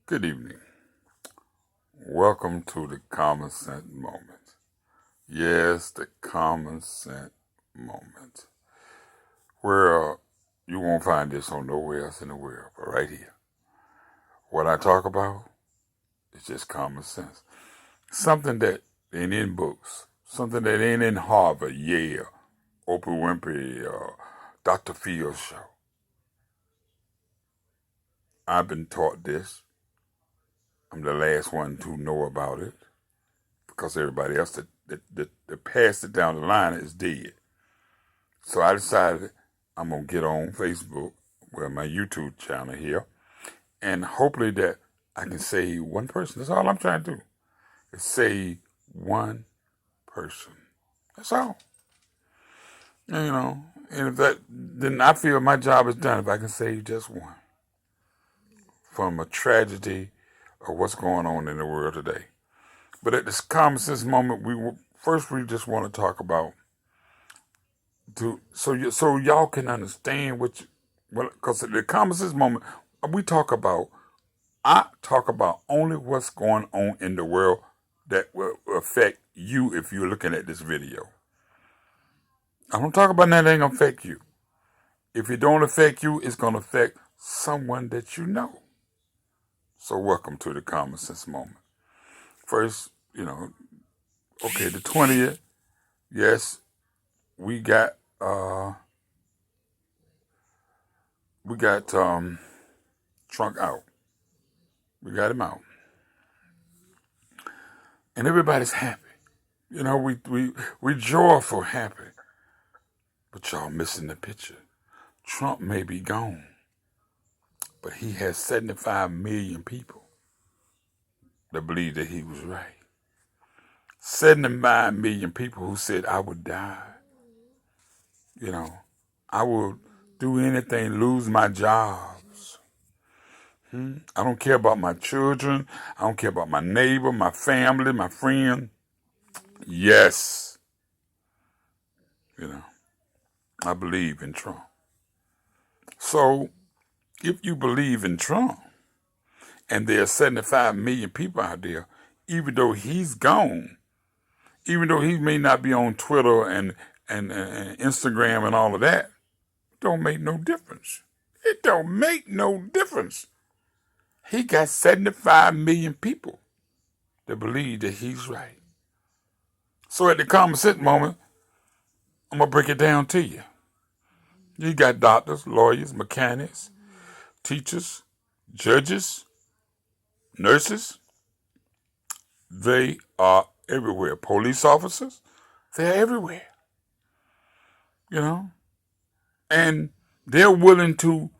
Good evening. Welcome to the Common Sense Moment. Yes, the Common Sense Moment. Where you won't find this on nowhere else in the world, but right here. What I talk about is just common sense. Something that ain't in books. Something that ain't in Harvard, Yale, Oprah Winfrey, or Dr. Phil's show. I've been taught this. I'm the last one to know about it because everybody else that passed it down the line is dead. So I decided I'm going to get on Facebook, well, my YouTube channel here, and hopefully that I can save one person. That's all I'm trying to do, is save one person. That's all. And if that, then I feel my job is done if I can save just one from a tragedy of what's going on in the world today. But at this common sense moment, we just want to talk about so y'all can understand because at the common sense moment I talk about only what's going on in the world that will affect you if you're looking at this video. I don't talk about nothing that ain't gonna affect you. If it don't affect you, it's gonna affect someone that you know. So welcome to the common sense moment. First, okay, the 20th, yes, we got Trump out. We got him out. And everybody's happy. We joyful happy. But y'all missing the picture. Trump may be gone, but he has 75 million people that believe that he was right. 75 million people who said I would die. I will do anything, lose my jobs. I don't care about my children. I don't care about my neighbor, my family, my friend. Yes, I believe in Trump. So if you believe in Trump, and there are 75 million people out there, even though he's gone, even though he may not be on Twitter and Instagram and all of that, it don't make no difference. It don't make no difference. He got 75 million people that believe that he's right. So at the common sense moment, I'm going to break it down to you. You got doctors, lawyers, mechanics, teachers, judges, nurses. They are everywhere. Police officers, they're everywhere. And they're willing to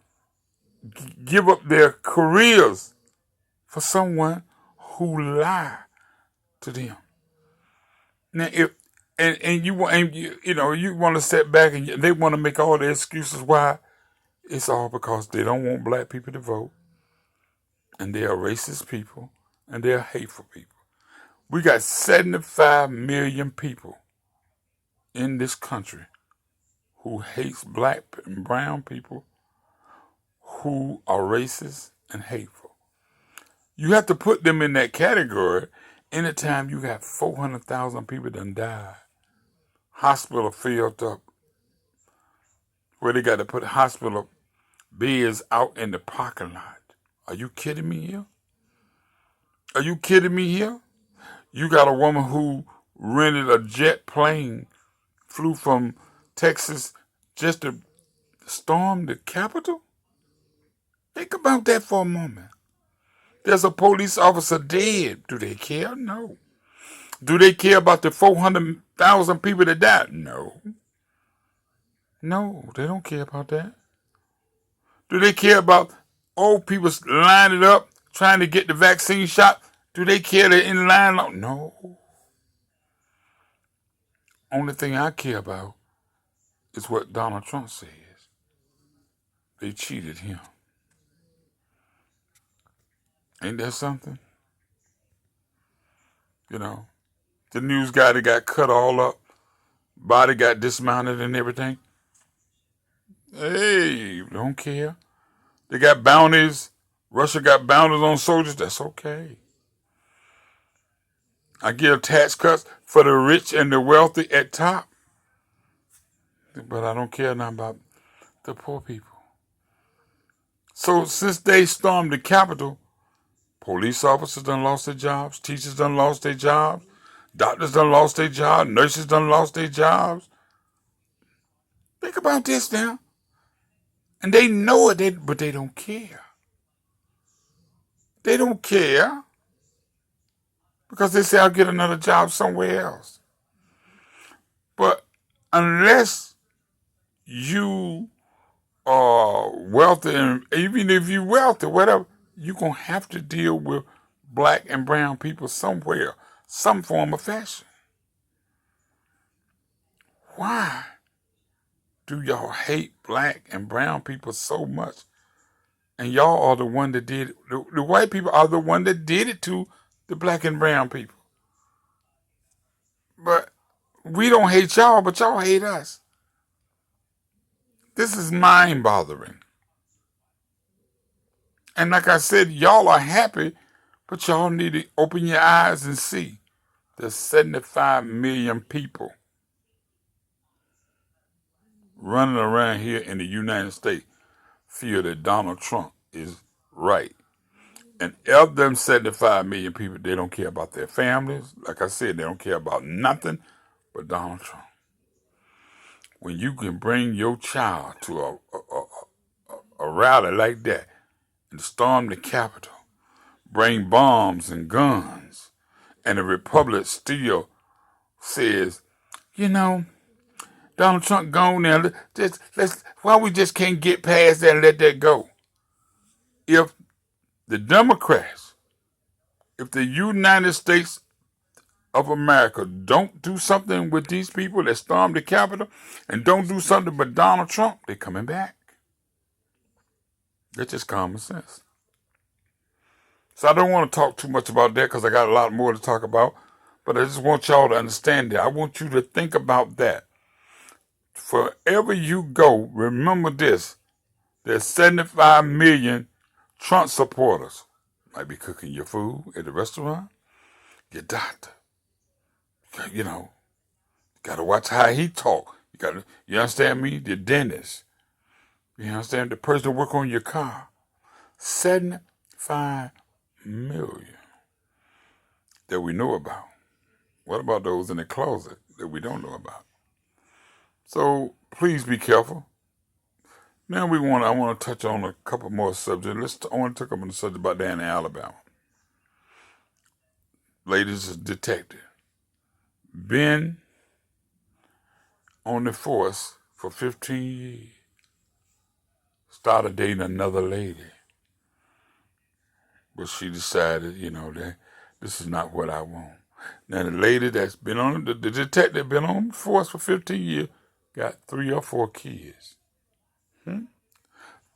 give up their careers for someone who lied to them. Now, you want to sit back and they want to make all the excuses why. It's all because they don't want black people to vote, and they are racist people, and they are hateful people. We got 75 million people in this country who hates black and brown people, who are racist and hateful. You have to put them in that category anytime you got 400,000 people done died. Hospital filled up, where they got to put hospital beds out in the parking lot. Are you kidding me here? Are you kidding me here? You got a woman who rented a jet plane, flew from Texas just to storm the Capitol? Think about that for a moment. There's a police officer dead. Do they care? No. Do they care about the 400,000 people that died? No. No, they don't care about that. Do they care about old people lining up trying to get the vaccine shot? Do they care they're in line? No. Only thing I care about is what Donald Trump says. They cheated him. Ain't that something? The news guy that got cut all up, body got dismounted and everything. Hey, don't care. They got bounties Russia got bounties on soldiers. That's okay. I give tax cuts for the rich and the wealthy at top. But I don't care nothing about the poor people. So since they stormed the Capitol, police officers done lost their jobs, teachers done lost their jobs, doctors done lost their jobs, nurses done lost their jobs. Think about this now. And they know it, but they don't care. They don't care because they say, I'll get another job somewhere else. But unless you are wealthy, and even if you're wealthy, whatever, you're going to have to deal with black and brown people somewhere, some form of fashion. Why do y'all hate black and brown people so much? And y'all are the one that did it. The white people are the one that did it to the black and brown people. But we don't hate y'all, but y'all hate us. This is mind-bothering. And like I said, y'all are happy, but y'all need to open your eyes and see there's 75 million people running around here in the United States feel that Donald Trump is right. And of them 75 million people, they don't care about their families. Like I said, they don't care about nothing but Donald Trump. When you can bring your child to a rally like that and storm the Capitol, bring bombs and guns, and the Republic still says, you know, Donald Trump gone now. Why we just can't get past that and let that go? If the Democrats, if the United States of America don't do something with these people that stormed the Capitol and don't do something but Donald Trump, they're coming back. That's just common sense. So I don't want to talk too much about that because I got a lot more to talk about, but I just want y'all to understand that. I want you to think about that. Wherever you go, remember this. There's 75 million Trump supporters. Might be cooking your food at the restaurant, your doctor. You know, got to watch how he talk. You understand me? The dentist. You understand? The person that work on your car. 75 million that we know about. What about those in the closet that we don't know about? So please be careful. Now I want to touch on a couple more subjects. I want to talk about the subject about down in Alabama. Ladies detective. Been on the force for 15 years. Started dating another lady. But she decided, that this is not what I want. Now the lady that's been on, the detective been on the force for 15 years, got 3 or 4 kids.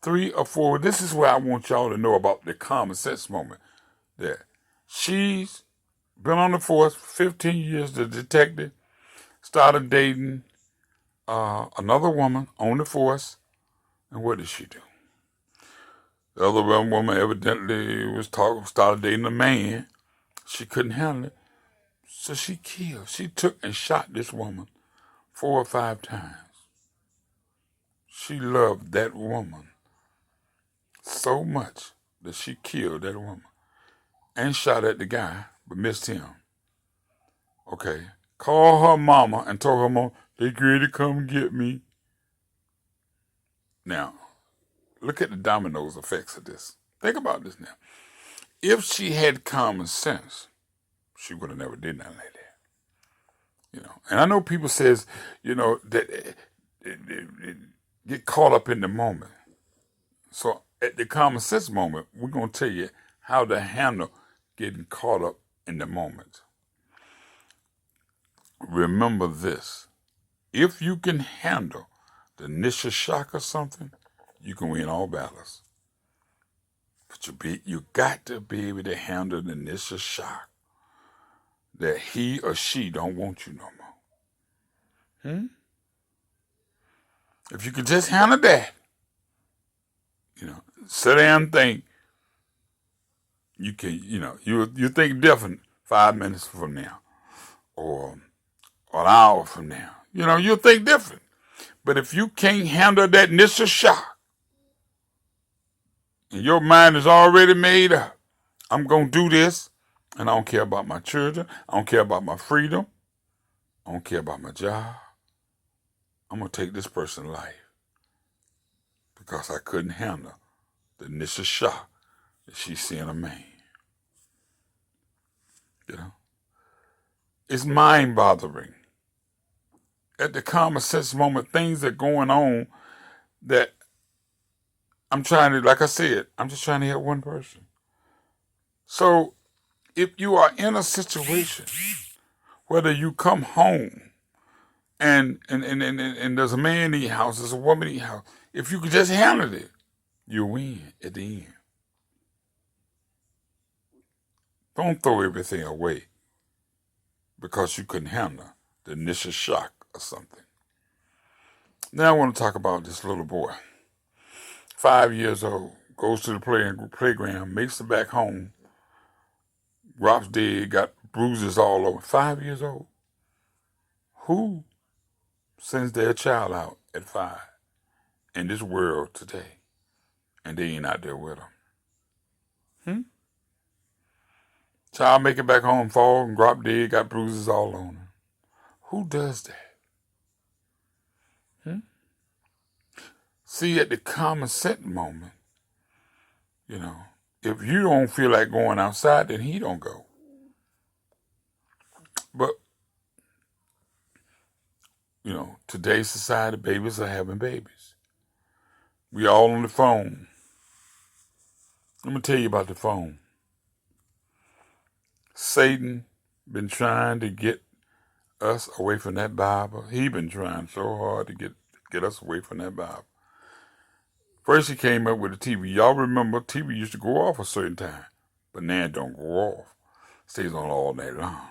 3 or 4. This is where I want y'all to know about the common sense moment. That she's been on the force for 15 years. The detective started dating another woman on the force. And what did she do? The other woman evidently started dating a man. She couldn't handle it. So she killed. She took and shot this woman 4 or 5 times. She loved that woman so much that she killed that woman and shot at the guy, but missed him. Okay. Called her mama and told her mom, they ready to come get me. Now, look at the dominoes effects of this. Think about this now. If she had common sense, she would have never did nothing like that. And I know people says, that it get caught up in the moment. So at the common sense moment, we're going to tell you how to handle getting caught up in the moment. Remember this. If you can handle the initial shock of something, you can win all battles. But you got to be able to handle the initial shock that he or she don't want you no more. If you can just handle that, sit down and think, You can, you think different 5 minutes from now or an hour from now. You'll think different. But if you can't handle that initial shock, and your mind is already made up, I'm going to do this, and I don't care about my children. I don't care about my freedom. I don't care about my job. I'm going to take this person's life because I couldn't handle the initial shock that she's seeing a man. It's mind-boggling. At the common sense moment, things are going on that I'm trying to, like I said, I'm just trying to help one person. So if you are in a situation, whether you come home and there's a man in your house, there's a woman in your house, if you could just handle it, you'll win at the end. Don't throw everything away because you couldn't handle the initial shock or something. Now I want to talk about this little boy. 5 years old, goes to the playground, makes it back home, drops dead, got bruises all over. 5 years old. Who sends their child out at 5 in this world today and they ain't out there with them? Child make it back home, fall and drop dead, got bruises all on him. Who does that? See, at the common sense moment, if you don't feel like going outside, then he don't go. But, today's society, babies are having babies. We all on the phone. Let me tell you about the phone. Satan been trying to get us away from that Bible. He been trying so hard to get us away from that Bible. First he came up with the TV. Y'all remember TV used to go off a certain time, but now it don't go off. Stays on all night long.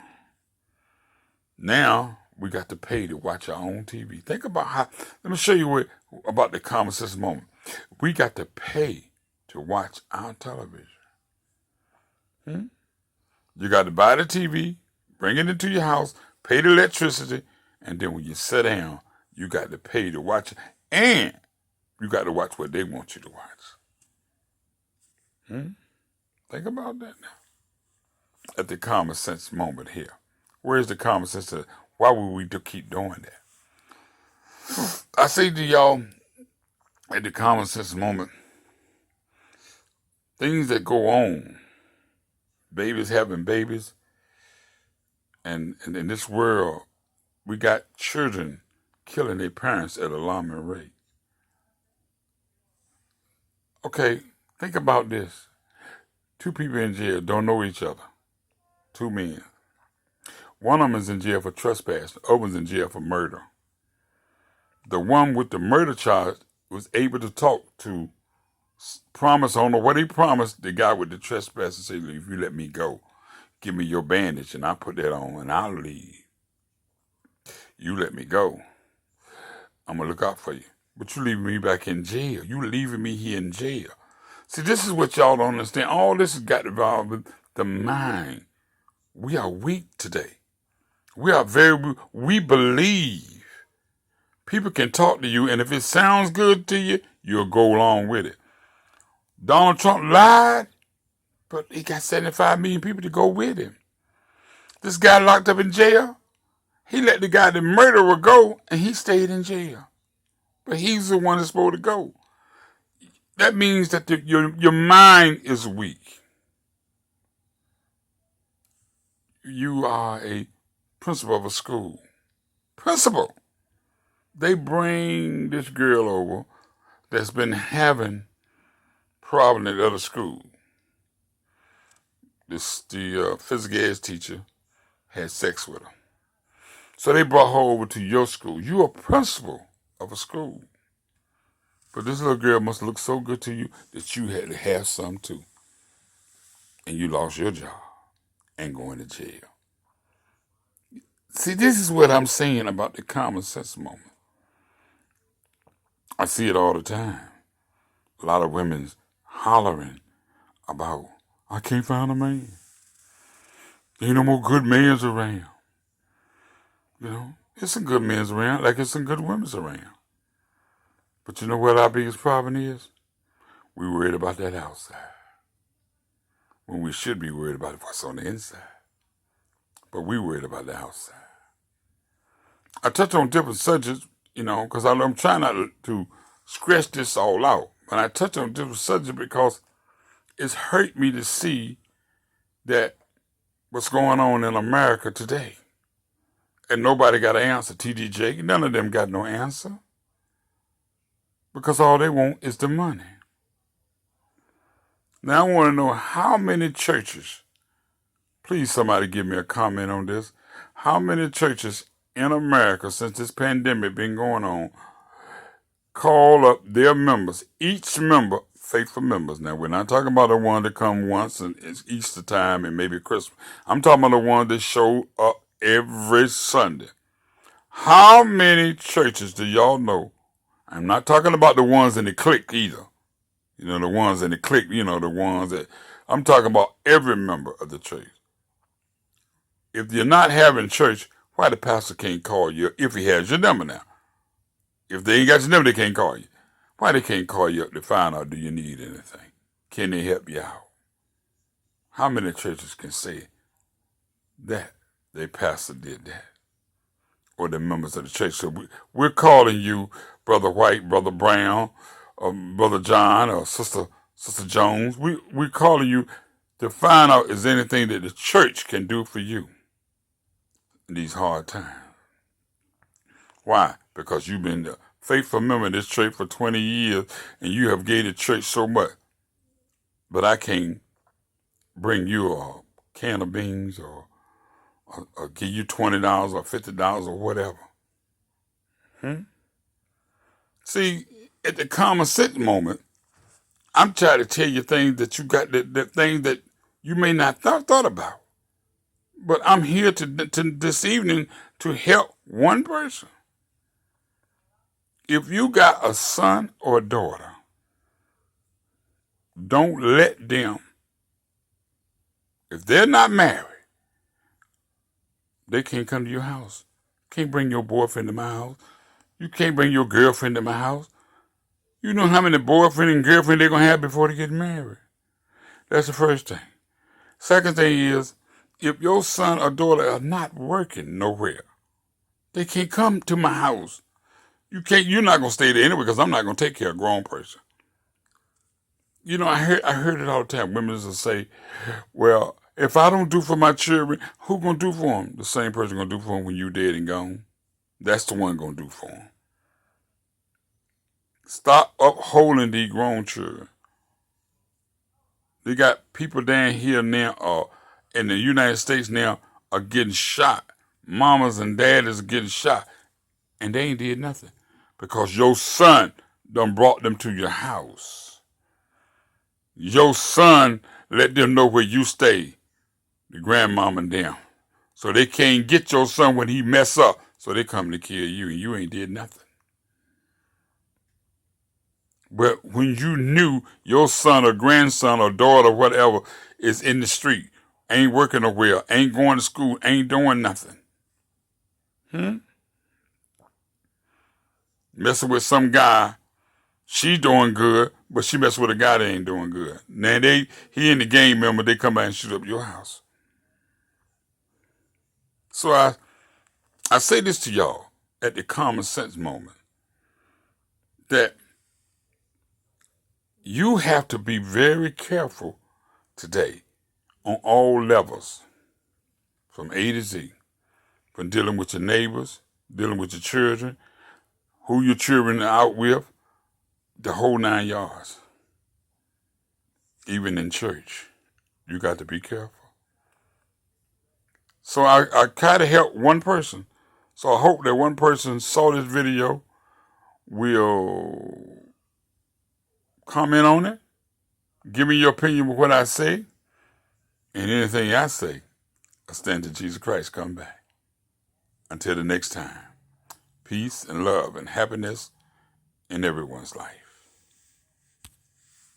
Now we got to pay to watch our own TV. Think about how. Let me show you about the common sense moment. We got to pay to watch our television. You got to buy the TV, bring it into your house, pay the electricity, and then when you sit down, you got to pay to watch it, and you got to watch what they want you to watch. Think about that now. At the common sense moment here. Where's the common sense? Why would we keep doing that? I say to y'all, at the common sense moment, things that go on, babies having babies, and in this world, we got children killing their parents at an alarming rate. Okay, think about this. 2 people in jail don't know each other. 2 men. One of them is in jail for trespass. The other one's in jail for murder. The one with the murder charge was able to talk to promise, I don't know what he promised the guy with the trespass and say, if you let me go, give me your bandage and I'll put that on and I'll leave. You let me go, I'm going to look out for you. But you leaving me back in jail. You leaving me here in jail. See, this is what y'all don't understand. All this has got involved with the mind. We are weak today. We believe. People can talk to you, and if it sounds good to you, you'll go along with it. Donald Trump lied, but he got 75 million people to go with him. This guy locked up in jail, he let the guy, the murderer, go, and he stayed in jail. But he's the one that's supposed to go. That means that your mind is weak. You are a principal of a school. Principal. They bring this girl over that's been having problem at other school. The physical ed teacher had sex with her. So they brought her over to your school. You're a principal of a school. But this little girl must look so good to you that you had to have some too. And you lost your job and going to jail. See, this is what I'm saying about the common sense moment. I see it all the time. A lot of women hollering about I can't find a man. There ain't no more good men's around. You know, it's some good men's around, like it's some good women's around. But you know what our biggest problem is? We worried about that outside, when we should be worried about what's on the inside. But we worried about the outside. I touch on different subjects, you know, because I'm trying not to scratch this all out. But I touch on different subjects because it's hurt me to see that what's going on in America today. And nobody got an answer. TDJ, none of them got no answer. Because all they want is the money. Now I want to know how many churches, please somebody give me a comment on this, how many churches in America since this pandemic been going on call up their members, each member, faithful members. Now we're not talking about the one that come once and it's Easter time and maybe Christmas. I'm talking about the one that show up every Sunday. How many churches do y'all know? I'm not talking about the ones in the clique either. You know, the ones in the clique, you know, the ones that, I'm talking about every member of the church. If you're not having church, why the pastor can't call you if he has your number now? If they ain't got your number, they can't call you. Why they can't call you up to find out, do you need anything? Can they help you out? How many churches can say that their pastor did that? Or the members of the church. So we're calling you Brother White, Brother Brown, or Brother John, or Sister Jones. We're calling you to find out is there anything that the church can do for you in these hard times. Why? Because you've been a faithful member of this church for 20 years and you have gave the church so much. But I can't bring you a can of beans or give you $20 or $50 or whatever. See, at the common sense moment, I'm trying to tell you things that you got, that things that you may not thought about. But I'm here to this evening to help one person. If you got a son or a daughter, don't let them, if they're not married, they can't come to your house. Can't bring your boyfriend to my house. You can't bring your girlfriend to my house. You know how many boyfriend and girlfriend they're going to have before they get married. That's the first thing. Second thing is, if your son or daughter are not working nowhere, they can't come to my house. You're not going to stay there anyway because I'm not going to take care of a grown person. You know, I heard it all the time. Women will say, well, if I don't do for my children, who going to do for them? The same person going to do for them when you dead and gone. That's the one going to do for them. Stop upholding these grown children. They got people down here now, in the United States now, are getting shot. Mamas and daddies are getting shot. And they ain't did nothing. Because your son done brought them to your house. Your son let them know where you stay. The grandmama and them. So they can't get your son when he mess up. So they come to kill you and you ain't did nothing. But when you knew your son or grandson or daughter or whatever is in the street, ain't working nowhere, ain't going to school, ain't doing nothing. Messing with some guy, she doing good, but she messing with a guy that ain't doing good. Now he in the game, member, they come by and shoot up your house. So I say this to y'all at the common sense moment, that you have to be very careful today on all levels, from A to Z, from dealing with your neighbors, dealing with your children, who your children are out with, the whole 9 yards. Even in church, you got to be careful. So I try to help one person. So I hope that one person saw this video, will comment on it, give me your opinion of what I say, and anything I say, I stand to Jesus Christ come back. Until the next time, peace and love and happiness in everyone's life.